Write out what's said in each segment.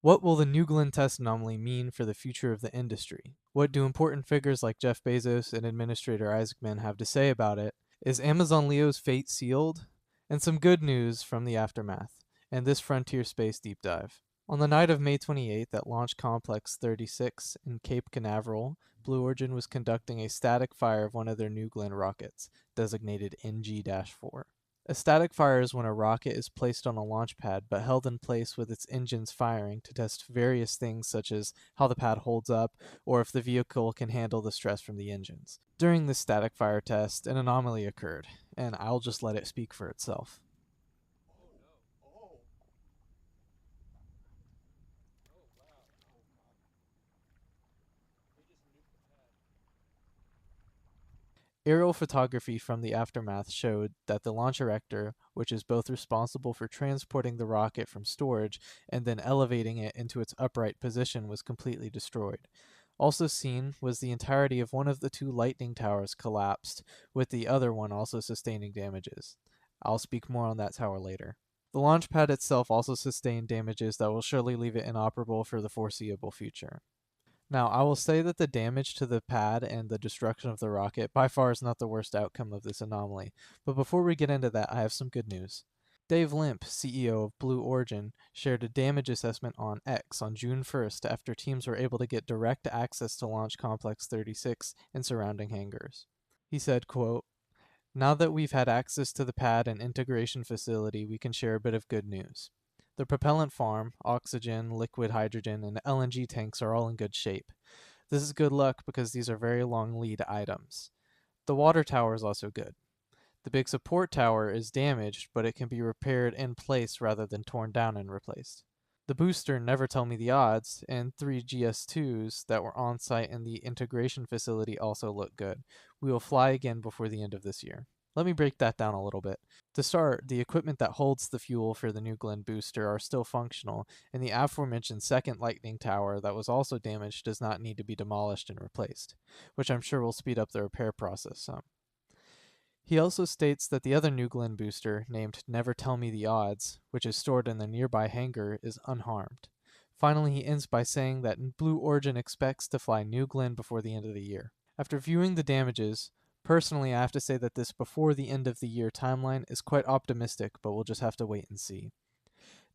What will the New Glenn test anomaly mean for the future of the industry? What do important figures like Jeff Bezos and Administrator Isaacman have to say about it? Is Amazon Leo's fate sealed? And some good news from the aftermath, and this frontier space deep dive. On the night of May 28th at Launch Complex 36 in Cape Canaveral, Blue Origin was conducting a static fire of one of their New Glenn rockets, designated NG-4. A static fire is when a rocket is placed on a launch pad but held in place with its engines firing to test various things such as how the pad holds up or if the vehicle can handle the stress from the engines. During this static fire test, an anomaly occurred, and I'll just let it speak for itself. Aerial photography from the aftermath showed that the launch erector, which is both responsible for transporting the rocket from storage and then elevating it into its upright position, was completely destroyed. Also seen was the entirety of one of the two lightning towers collapsed, with the other one also sustaining damages. I'll speak more on that tower later. The launch pad itself also sustained damages that will surely leave it inoperable for the foreseeable future. Now, I will say that the damage to the pad and the destruction of the rocket by far is not the worst outcome of this anomaly, but before we get into that, I have some good news. Dave Limp, CEO of Blue Origin, shared a damage assessment on X on June 1st after teams were able to get direct access to Launch Complex 36 and surrounding hangars. He said, quote, "Now that we've had access to the pad and integration facility, we can share a bit of good news. The propellant farm, oxygen, liquid hydrogen, and LNG tanks are all in good shape. This is good luck because these are very long lead items. The water tower is also good. The big support tower is damaged, but it can be repaired in place rather than torn down and replaced. The booster Never Tell Me the Odds and 3 GS2s that were on site in the integration facility also look good. We will fly again before the end of this year." Let me break that down a little bit. To start, the equipment that holds the fuel for the New Glenn booster are still functional, and the aforementioned second Lightning Tower that was also damaged does not need to be demolished and replaced, which I'm sure will speed up the repair process some. He also states that the other New Glenn booster, named Never Tell Me the Odds, which is stored in the nearby hangar, is unharmed. Finally, he ends by saying that Blue Origin expects to fly New Glenn before the end of the year. After viewing the damages, personally I have to say that this before the end of the year timeline is quite optimistic, but we'll just have to wait and see.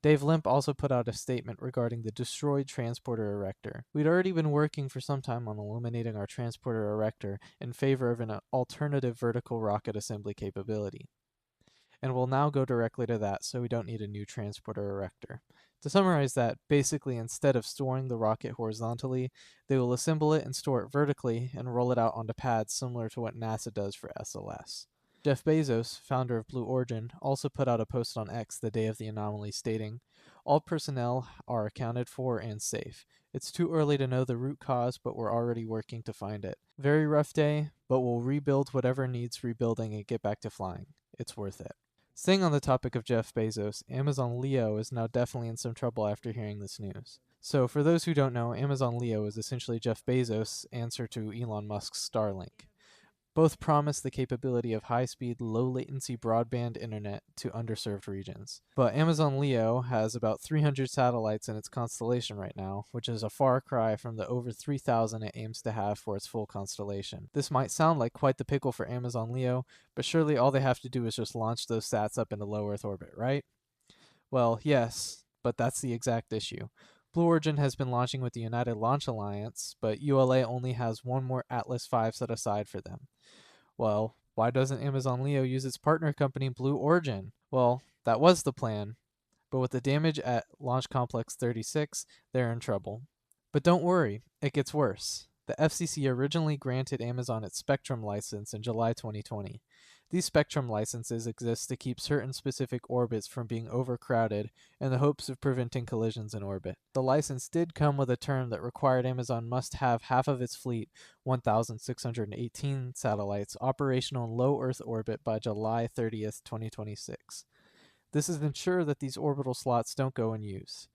Dave Limp also put out a statement regarding the destroyed transporter erector. We'd already been working for some time on eliminating our transporter erector in favor of an alternative vertical rocket assembly capability. And we'll now go directly to that, so we don't need a new transporter erector. To summarize that, basically instead of storing the rocket horizontally, they will assemble it and store it vertically and roll it out onto pads similar to what NASA does for SLS. Jeff Bezos, founder of Blue Origin, also put out a post on X the day of the anomaly stating, "All personnel are accounted for and safe. It's too early to know the root cause, but we're already working to find it. Very rough day, but we'll rebuild whatever needs rebuilding and get back to flying. It's worth it." Staying on the topic of Jeff Bezos, Amazon Leo is now definitely in some trouble after hearing this news. So, for those who don't know, Amazon Leo is essentially Jeff Bezos' answer to Elon Musk's Starlink. Both promise the capability of high-speed, low-latency broadband internet to underserved regions. But Amazon Leo has about 300 satellites in its constellation right now, which is a far cry from the over 3,000 it aims to have for its full constellation. This might sound like quite the pickle for Amazon Leo, but surely all they have to do is just launch those sats up into low Earth orbit, right? Well, yes, but that's the exact issue. Blue Origin has been launching with the United Launch Alliance, but ULA only has one more Atlas V set aside for them. Well, why doesn't Amazon Leo use its partner company Blue Origin? Well, that was the plan, but with the damage at Launch Complex 36, they're in trouble. But don't worry, it gets worse. The FCC originally granted Amazon its Spectrum license in July 2020. These Spectrum licenses exist to keep certain specific orbits from being overcrowded in the hopes of preventing collisions in orbit. The license did come with a term that required Amazon must have half of its fleet, 1,618 satellites, operational in low Earth orbit by July 30th, 2026. This is to ensure that these orbital slots don't go unused.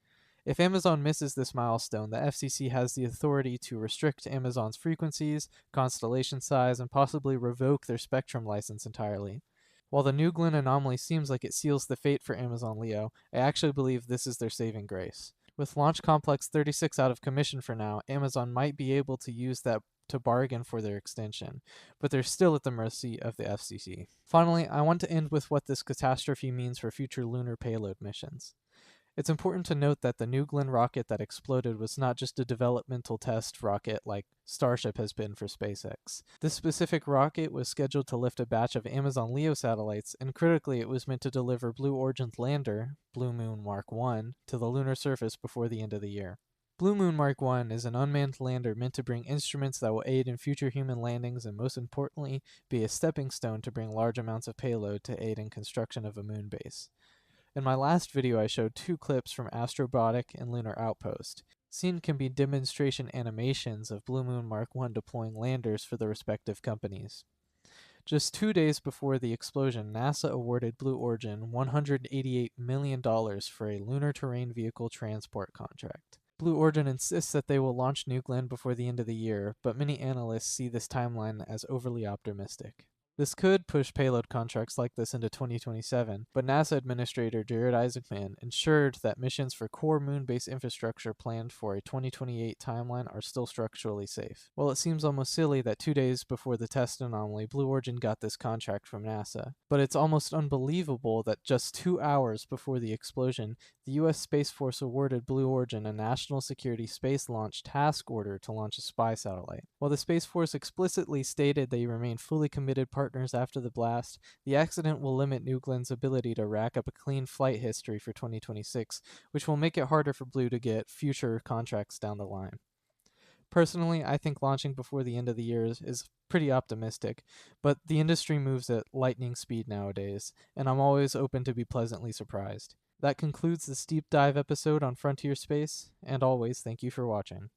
If Amazon misses this milestone, the FCC has the authority to restrict Amazon's frequencies, constellation size, and possibly revoke their Spectrum license entirely. While the New Glenn anomaly seems like it seals the fate for Amazon Leo, I actually believe this is their saving grace. With Launch Complex 36 out of commission for now, Amazon might be able to use that to bargain for their extension, but they're still at the mercy of the FCC. Finally, I want to end with what this catastrophe means for future lunar payload missions. It's important to note that the New Glenn rocket that exploded was not just a developmental test rocket like Starship has been for SpaceX. This specific rocket was scheduled to lift a batch of Amazon LEO satellites, and critically, it was meant to deliver Blue Origin's lander, Blue Moon Mark 1, to the lunar surface before the end of the year. Blue Moon Mark 1 is an unmanned lander meant to bring instruments that will aid in future human landings and, most importantly, be a stepping stone to bring large amounts of payload to aid in construction of a moon base. In my last video, I showed 2 clips from Astrobotic and Lunar Outpost. Seen can be demonstration animations of Blue Moon Mark 1 deploying landers for the respective companies. Just 2 days before the explosion, NASA awarded Blue Origin $188 million for a lunar terrain vehicle transport contract. Blue Origin insists that they will launch New Glenn before the end of the year, but many analysts see this timeline as overly optimistic. This could push payload contracts like this into 2027, but NASA Administrator Jared Isaacman ensured that missions for core moon-based infrastructure planned for a 2028 timeline are still structurally safe. While it seems almost silly that 2 days before the test anomaly, Blue Origin got this contract from NASA, but it's almost unbelievable that just 2 hours before the explosion, the U.S. Space Force awarded Blue Origin a National Security Space Launch Task Order to launch a spy satellite. While the Space Force explicitly stated they remain fully committed partners after the blast, the accident will limit New Glenn's ability to rack up a clean flight history for 2026, which will make it harder for Blue to get future contracts down the line. Personally, I think launching before the end of the year is pretty optimistic, but the industry moves at lightning speed nowadays, and I'm always open to be pleasantly surprised. That concludes this deep dive episode on Frontier Space, and always thank you for watching.